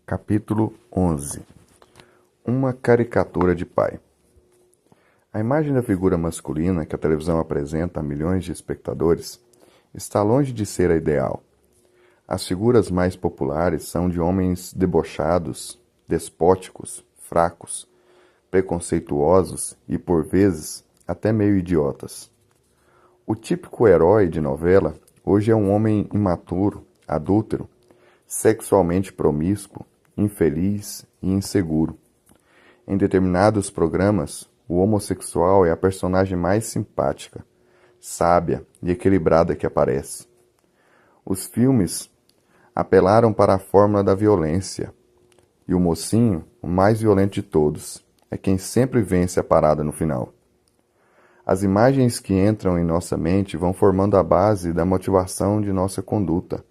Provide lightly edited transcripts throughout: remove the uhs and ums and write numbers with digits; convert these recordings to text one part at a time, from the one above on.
Capítulo 11. Uma caricatura de pai. A imagem da figura masculina que a televisão apresenta a milhões de espectadores está longe de ser a ideal. As figuras mais populares são de homens debochados, despóticos, fracos, preconceituosos e, por vezes, até meio idiotas. O típico herói de novela hoje é um homem imaturo, adúltero, sexualmente promíscuo, infeliz e inseguro. Em determinados programas, o homossexual é a personagem mais simpática, sábia e equilibrada que aparece. Os filmes apelaram para a fórmula da violência, e o mocinho, o mais violento de todos, é quem sempre vence a parada no final. As imagens que entram em nossa mente vão formando a base da motivação de nossa conduta.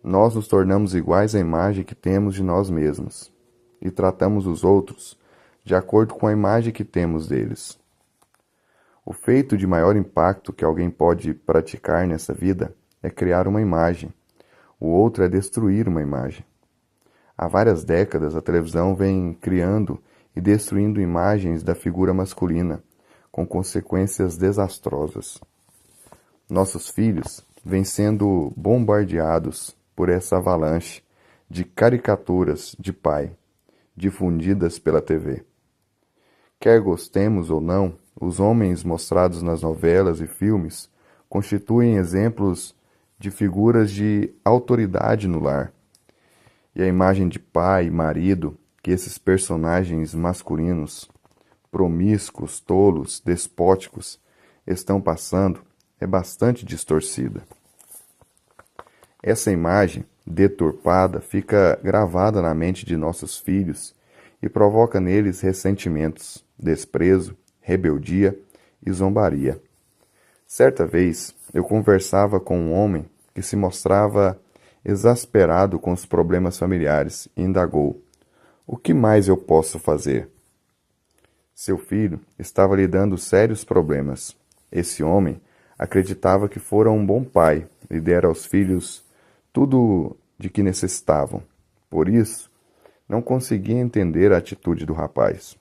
Nós nos tornamos iguais à imagem que temos de nós mesmos e tratamos os outros de acordo com a imagem que temos deles. O feito de maior impacto que alguém pode praticar nessa vida é criar uma imagem. O outro é destruir uma imagem. Há várias décadas a televisão vem criando e destruindo imagens da figura masculina, com consequências desastrosas. Nossos filhos vêm sendo bombardeados por essa avalanche de caricaturas de pai, difundidas pela TV. Quer gostemos ou não, os homens mostrados nas novelas e filmes constituem exemplos de figuras de autoridade no lar. E a imagem de pai e marido que esses personagens masculinos, promíscuos, tolos, despóticos, estão passando é bastante distorcida. Essa imagem deturpada fica gravada na mente de nossos filhos e provoca neles ressentimentos, desprezo, rebeldia e zombaria. Certa vez, eu conversava com um homem que se mostrava exasperado com os problemas familiares e indagou: "O que mais eu posso fazer?" Seu filho estava lhe dando sérios problemas. Esse homem acreditava que fora um bom pai e dera aos filhos tudo de que necessitavam. Por isso, não conseguia entender a atitude do rapaz.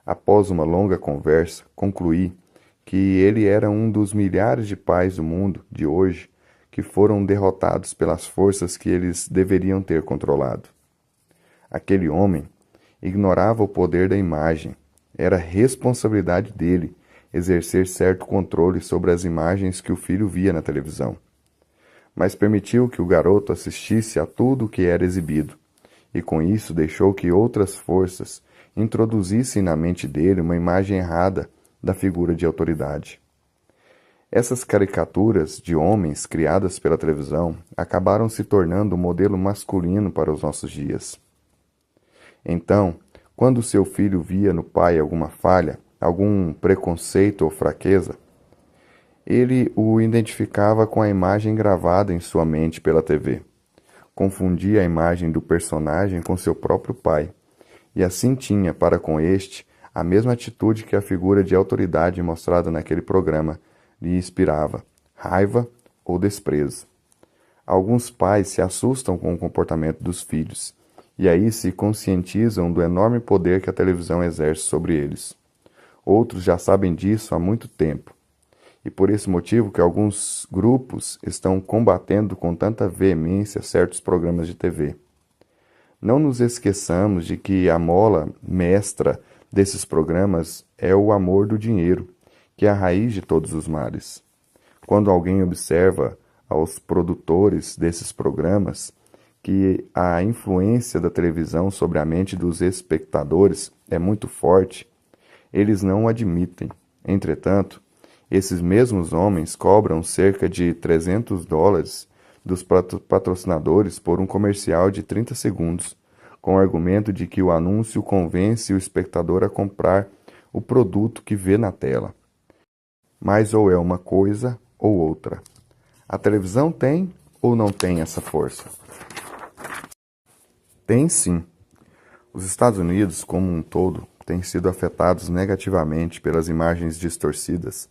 Após uma longa conversa, concluí que ele era um dos milhares de pais do mundo de hoje que foram derrotados pelas forças que eles deveriam ter controlado. Aquele homem ignorava o poder da imagem. Era responsabilidade dele exercer certo controle sobre as imagens que o filho via na televisão. Mas permitiu que o garoto assistisse a tudo o que era exibido, e com isso deixou que outras forças introduzissem na mente dele uma imagem errada da figura de autoridade. Essas caricaturas de homens criadas pela televisão acabaram se tornando o modelo masculino para os nossos dias. Então, quando seu filho via no pai alguma falha, algum preconceito ou fraqueza, ele o identificava com a imagem gravada em sua mente pela TV. Confundia a imagem do personagem com seu próprio pai, e assim tinha para com este a mesma atitude que a figura de autoridade mostrada naquele programa lhe inspirava, raiva ou desprezo. Alguns pais se assustam com o comportamento dos filhos, e aí se conscientizam do enorme poder que a televisão exerce sobre eles. Outros já sabem disso há muito tempo, e por esse motivo que alguns grupos estão combatendo com tanta veemência certos programas de TV. Não nos esqueçamos de que a mola mestra desses programas é o amor do dinheiro, que é a raiz de todos os males. Quando alguém observa aos produtores desses programas que a influência da televisão sobre a mente dos espectadores é muito forte, eles não o admitem. Entretanto, esses mesmos homens cobram cerca de $300 dos patrocinadores por um comercial de 30 segundos, com o argumento de que o anúncio convence o espectador a comprar o produto que vê na tela. Mas ou é uma coisa ou outra. A televisão tem ou não tem essa força? Tem sim. Os Estados Unidos, como um todo, têm sido afetados negativamente pelas imagens distorcidas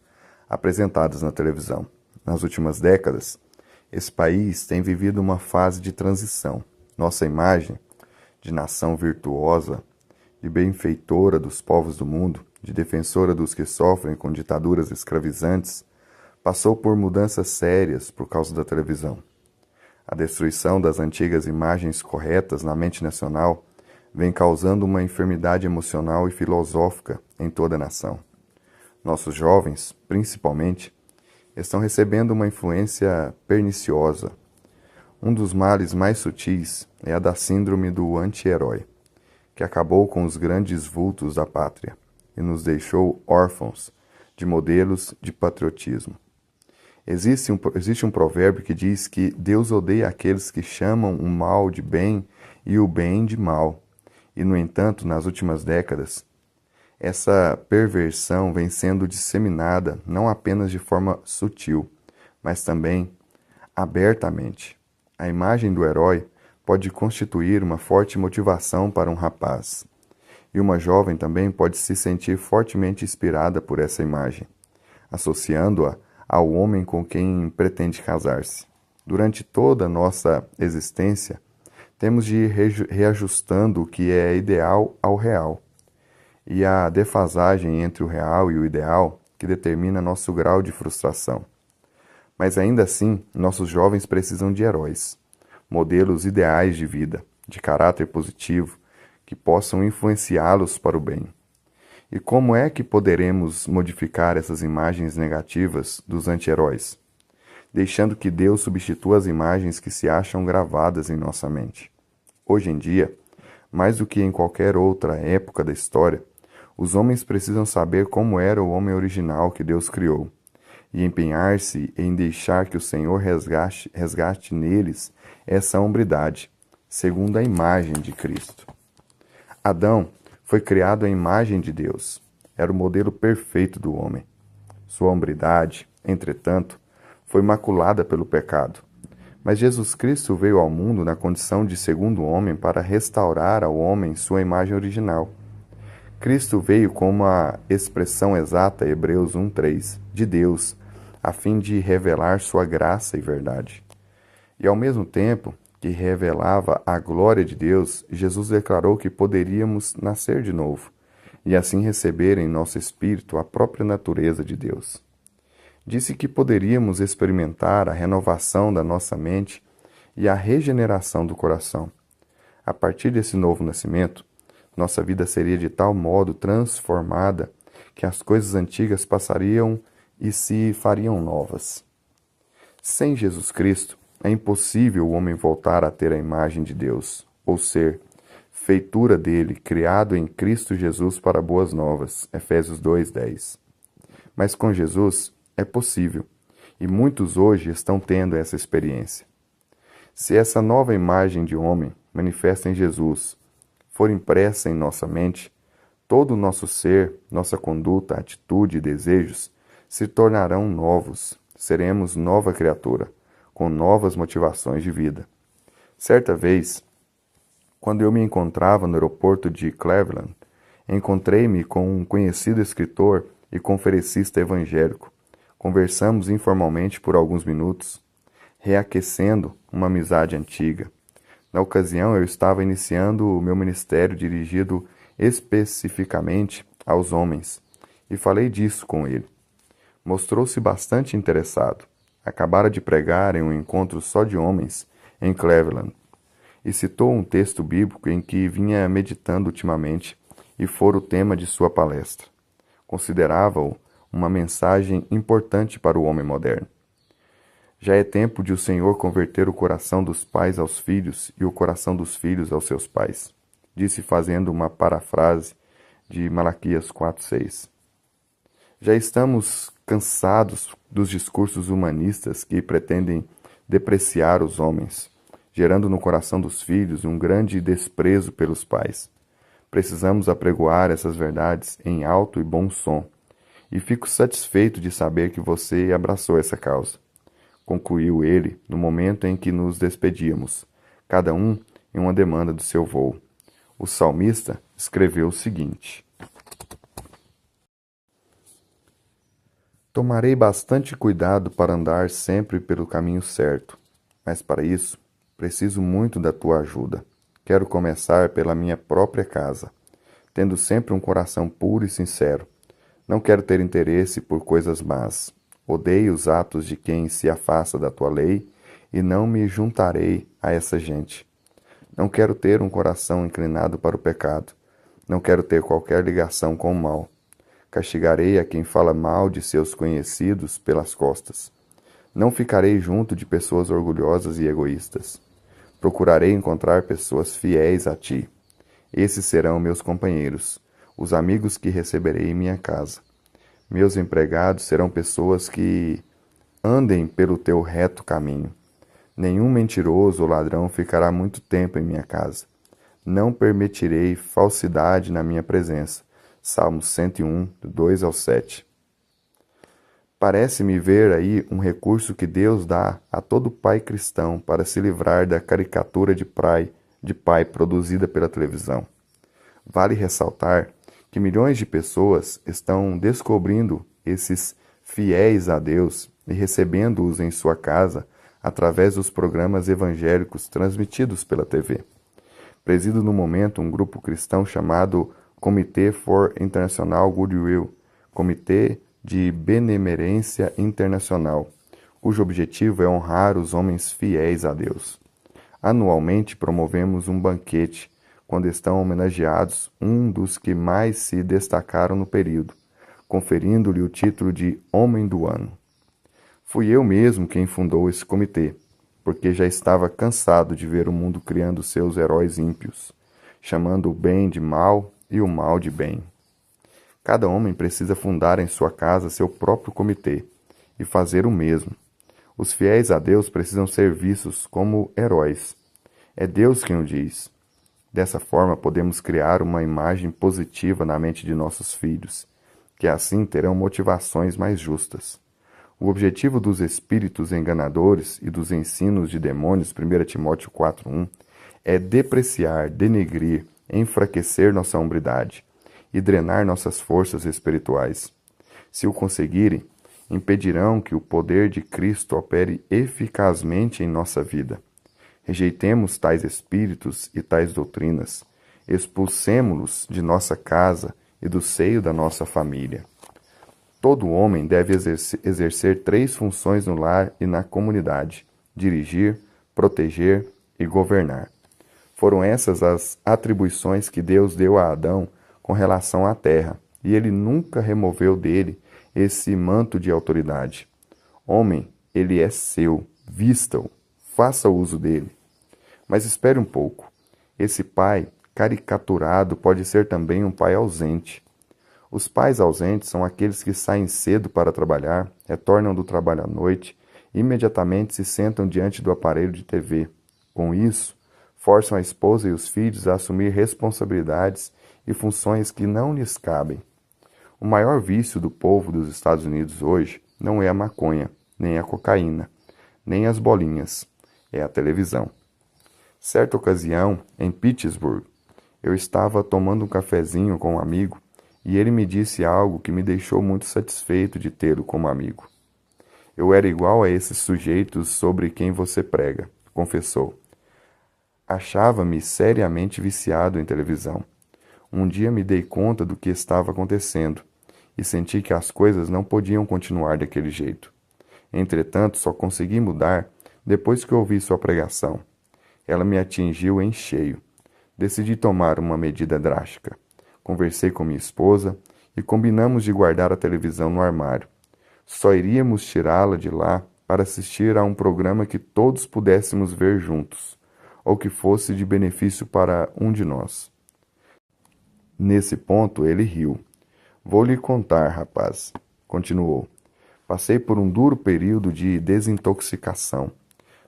apresentadas na televisão. Nas últimas décadas, esse país tem vivido uma fase de transição. Nossa imagem, de nação virtuosa, de benfeitora dos povos do mundo, de defensora dos que sofrem com ditaduras escravizantes, passou por mudanças sérias por causa da televisão. A destruição das antigas imagens corretas na mente nacional vem causando uma enfermidade emocional e filosófica em toda a nação. Nossos jovens, principalmente, estão recebendo uma influência perniciosa. Um dos males mais sutis é a da síndrome do anti-herói, que acabou com os grandes vultos da pátria e nos deixou órfãos de modelos de patriotismo. Existe um provérbio que diz que Deus odeia aqueles que chamam o mal de bem e o bem de mal. E, no entanto, nas últimas décadas, essa perversão vem sendo disseminada não apenas de forma sutil, mas também abertamente. A imagem do herói pode constituir uma forte motivação para um rapaz. E uma jovem também pode se sentir fortemente inspirada por essa imagem, associando-a ao homem com quem pretende casar-se. Durante toda a nossa existência, temos de ir reajustando o que é ideal ao real. E a defasagem entre o real e o ideal que determina nosso grau de frustração. Mas ainda assim, nossos jovens precisam de heróis, modelos ideais de vida, de caráter positivo, que possam influenciá-los para o bem. E como é que poderemos modificar essas imagens negativas dos anti-heróis? Deixando que Deus substitua as imagens que se acham gravadas em nossa mente. Hoje em dia, mais do que em qualquer outra época da história, os homens precisam saber como era o homem original que Deus criou, e empenhar-se em deixar que o Senhor resgate neles essa hombridade, segundo a imagem de Cristo. Adão foi criado à imagem de Deus. Era o modelo perfeito do homem. Sua hombridade, entretanto, foi maculada pelo pecado. Mas Jesus Cristo veio ao mundo na condição de segundo homem para restaurar ao homem sua imagem original. Cristo veio como a expressão exata, Hebreus 1:3, de Deus, a fim de revelar sua graça e verdade. E ao mesmo tempo que revelava a glória de Deus, Jesus declarou que poderíamos nascer de novo, e assim receber em nosso espírito a própria natureza de Deus. Disse que poderíamos experimentar a renovação da nossa mente e a regeneração do coração. A partir desse novo nascimento, nossa vida seria de tal modo transformada que as coisas antigas passariam e se fariam novas. Sem Jesus Cristo, é impossível o homem voltar a ter a imagem de Deus, ou ser feitura dele, criado em Cristo Jesus para boas novas. Efésios 2:10. Mas com Jesus é possível, e muitos hoje estão tendo essa experiência. Se essa nova imagem de homem, manifesta em Jesus, for impressa em nossa mente, todo o nosso ser, nossa conduta, atitude e desejos se tornarão novos. Seremos nova criatura, com novas motivações de vida. Certa vez, quando eu me encontrava no aeroporto de Cleveland, encontrei-me com um conhecido escritor e conferencista evangélico. Conversamos informalmente por alguns minutos, reaquecendo uma amizade antiga. Na ocasião, eu estava iniciando o meu ministério dirigido especificamente aos homens, e falei disso com ele. Mostrou-se bastante interessado. Acabara de pregar em um encontro só de homens em Cleveland, e citou um texto bíblico em que vinha meditando ultimamente e fora o tema de sua palestra. Considerava-o uma mensagem importante para o homem moderno. Já é tempo de o Senhor converter o coração dos pais aos filhos e o coração dos filhos aos seus pais, disse fazendo uma parafrase de Malaquias 4:6. Já estamos cansados dos discursos humanistas que pretendem depreciar os homens, gerando no coração dos filhos um grande desprezo pelos pais. Precisamos apregoar essas verdades em alto e bom som, e fico satisfeito de saber que você abraçou essa causa. Concluiu ele no momento em que nos despedíamos, cada um em uma demanda do seu voo. O salmista escreveu o seguinte: Tomarei bastante cuidado para andar sempre pelo caminho certo, mas para isso preciso muito da tua ajuda. Quero começar pela minha própria casa, tendo sempre um coração puro e sincero. Não quero ter interesse por coisas más. Odeio os atos de quem se afasta da tua lei e não me juntarei a essa gente. Não quero ter um coração inclinado para o pecado. Não quero ter qualquer ligação com o mal. Castigarei a quem fala mal de seus conhecidos pelas costas. Não ficarei junto de pessoas orgulhosas e egoístas. Procurarei encontrar pessoas fiéis a ti. Esses serão meus companheiros, os amigos que receberei em minha casa. Meus empregados serão pessoas que andem pelo teu reto caminho. Nenhum mentiroso ou ladrão ficará muito tempo em minha casa. Não permitirei falsidade na minha presença. Salmos 101, do 2 ao 7. Parece-me ver aí um recurso que Deus dá a todo pai cristão para se livrar da caricatura de pai produzida pela televisão. Vale ressaltar que milhões de pessoas estão descobrindo esses fiéis a Deus e recebendo-os em sua casa através dos programas evangélicos transmitidos pela TV. Presido no momento um grupo cristão chamado Comitê for International Goodwill, Comitê de Benemerência Internacional, cujo objetivo é honrar os homens fiéis a Deus. Anualmente promovemos um banquete, quando estão homenageados um dos que mais se destacaram no período, conferindo-lhe o título de Homem do Ano. Fui eu mesmo quem fundou esse comitê, porque já estava cansado de ver o mundo criando seus heróis ímpios, chamando o bem de mal e o mal de bem. Cada homem precisa fundar em sua casa seu próprio comitê e fazer o mesmo. Os fiéis a Deus precisam ser vistos como heróis. É Deus quem o diz. Dessa forma, podemos criar uma imagem positiva na mente de nossos filhos, que assim terão motivações mais justas. O objetivo dos espíritos enganadores e dos ensinos de demônios, 1 Timóteo 4:1, é depreciar, denegrir, enfraquecer nossa hombridade e drenar nossas forças espirituais. Se o conseguirem, impedirão que o poder de Cristo opere eficazmente em nossa vida. Rejeitemos tais espíritos e tais doutrinas, expulsemo-los de nossa casa e do seio da nossa família. Todo homem deve exercer 3 funções no lar e na comunidade: dirigir, proteger e governar. Foram essas as atribuições que Deus deu a Adão com relação à terra, e ele nunca removeu dele esse manto de autoridade. Homem, ele é seu, vista-o, faça uso dele. Mas espere um pouco. Esse pai caricaturado pode ser também um pai ausente. Os pais ausentes são aqueles que saem cedo para trabalhar, retornam do trabalho à noite e imediatamente se sentam diante do aparelho de TV. Com isso, forçam a esposa e os filhos a assumir responsabilidades e funções que não lhes cabem. O maior vício do povo dos Estados Unidos hoje não é a maconha, nem a cocaína, nem as bolinhas, é a televisão. Certa ocasião, em Pittsburgh, eu estava tomando um cafezinho com um amigo e ele me disse algo que me deixou muito satisfeito de tê-lo como amigo. Eu era igual a esses sujeitos sobre quem você prega, confessou. Achava-me seriamente viciado em televisão. Um dia me dei conta do que estava acontecendo e senti que as coisas não podiam continuar daquele jeito. Entretanto, só consegui mudar depois que ouvi sua pregação. Ela me atingiu em cheio. Decidi tomar uma medida drástica. Conversei com minha esposa e combinamos de guardar a televisão no armário. Só iríamos tirá-la de lá para assistir a um programa que todos pudéssemos ver juntos, ou que fosse de benefício para um de nós. Nesse ponto, ele riu. Vou lhe contar, rapaz, continuou. Passei por um duro período de desintoxicação.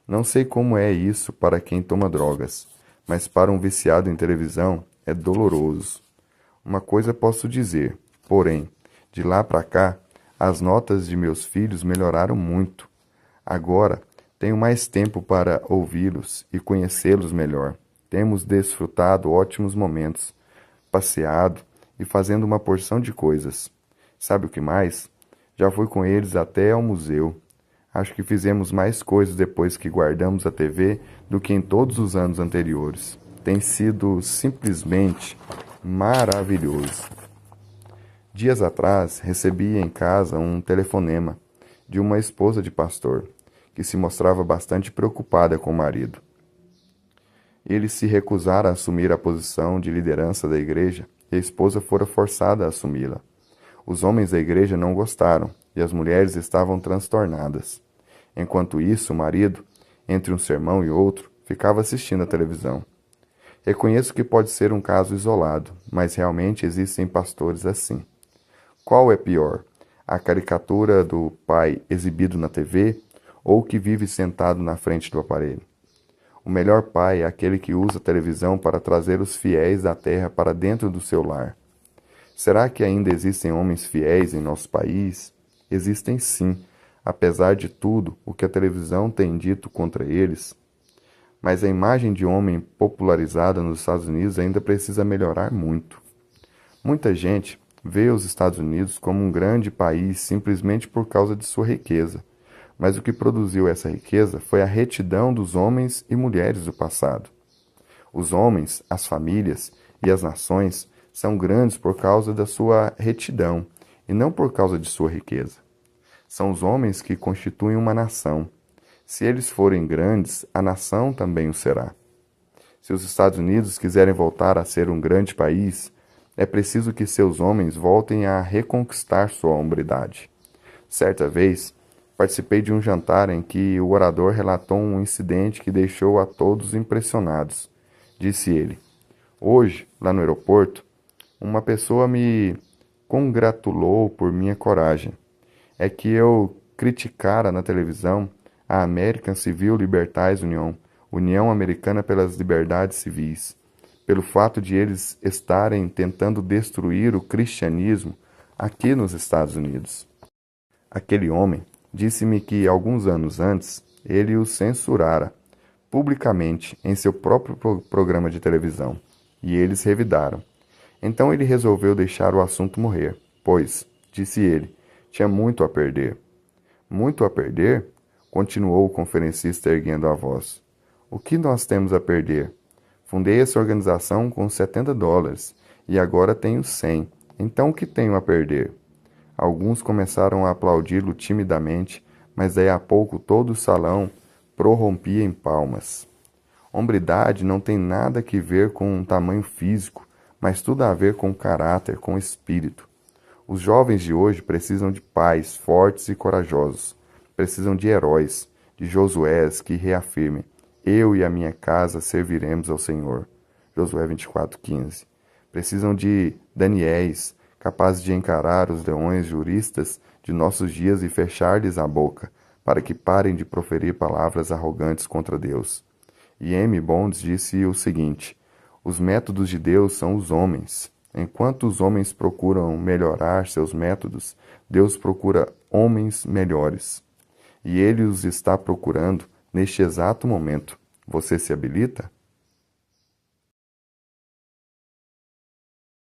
Não sei como é isso para quem toma drogas, mas para um viciado em televisão é doloroso. Uma coisa posso dizer, porém, de lá para cá, as notas de meus filhos melhoraram muito. Agora, tenho mais tempo para ouvi-los e conhecê-los melhor. Temos desfrutado ótimos momentos, passeado e fazendo uma porção de coisas. Sabe o que mais? Já fui com eles até ao museu. Acho que fizemos mais coisas depois que guardamos a TV do que em todos os anos anteriores. tem sido simplesmente maravilhoso. Dias atrás, recebi em casa um telefonema de uma esposa de pastor, que se mostrava bastante preocupada com o marido. Ele se recusara a assumir a posição de liderança da igreja e a esposa fora forçada a assumi-la. Os homens da igreja não gostaram e as mulheres estavam transtornadas. Enquanto isso, o marido, entre um sermão e outro, ficava assistindo a televisão. Reconheço que pode ser um caso isolado, mas realmente existem pastores assim. Qual é pior, a caricatura do pai exibido na TV ou o que vive sentado na frente do aparelho? O melhor pai é aquele que usa a televisão para trazer os fiéis da terra para dentro do seu lar. Será que ainda existem homens fiéis em nosso país? Existem sim, apesar de tudo o que a televisão tem dito contra eles. Mas a imagem de homem popularizada nos Estados Unidos ainda precisa melhorar muito. Muita gente vê os Estados Unidos como um grande país simplesmente por causa de sua riqueza. Mas o que produziu essa riqueza foi a retidão dos homens e mulheres do passado. Os homens, as famílias e as nações são grandes por causa da sua retidão e não por causa de sua riqueza. São os homens que constituem uma nação. Se eles forem grandes, a nação também o será. Se os Estados Unidos quiserem voltar a ser um grande país, é preciso que seus homens voltem a reconquistar sua hombridade. Certa vez, participei de um jantar em que o orador relatou um incidente que deixou a todos impressionados. Disse ele: "Hoje, lá no aeroporto, uma pessoa me congratulou por minha coragem. É que eu criticara na televisão a American Civil Liberties Union, União Americana pelas Liberdades Civis, pelo fato de eles estarem tentando destruir o cristianismo aqui nos Estados Unidos." Aquele homem disse-me que, alguns anos antes, ele os censurara publicamente em seu próprio programa de televisão, e eles revidaram. Então ele resolveu deixar o assunto morrer, pois, disse ele, tinha muito a perder. Muito a perder? Continuou o conferencista erguendo a voz. O que nós temos a perder? Fundei essa organização com $70 e agora tenho 100. Então o que tenho a perder? Alguns começaram a aplaudi-lo timidamente, mas daí a pouco todo o salão prorrompia em palmas. Hombridade não tem nada que ver com um tamanho físico, mas tudo a ver com caráter, com espírito. Os jovens de hoje precisam de pais fortes e corajosos. Precisam de heróis, de Josués que reafirmem: eu e a minha casa serviremos ao Senhor. Josué 24:15. Precisam de Daniéis, capazes de encarar os leões juristas de nossos dias e fechar-lhes a boca, para que parem de proferir palavras arrogantes contra Deus. E M. Bonds disse o seguinte: os métodos de Deus são os homens. Enquanto os homens procuram melhorar seus métodos, Deus procura homens melhores. E Ele os está procurando neste exato momento. Você se habilita?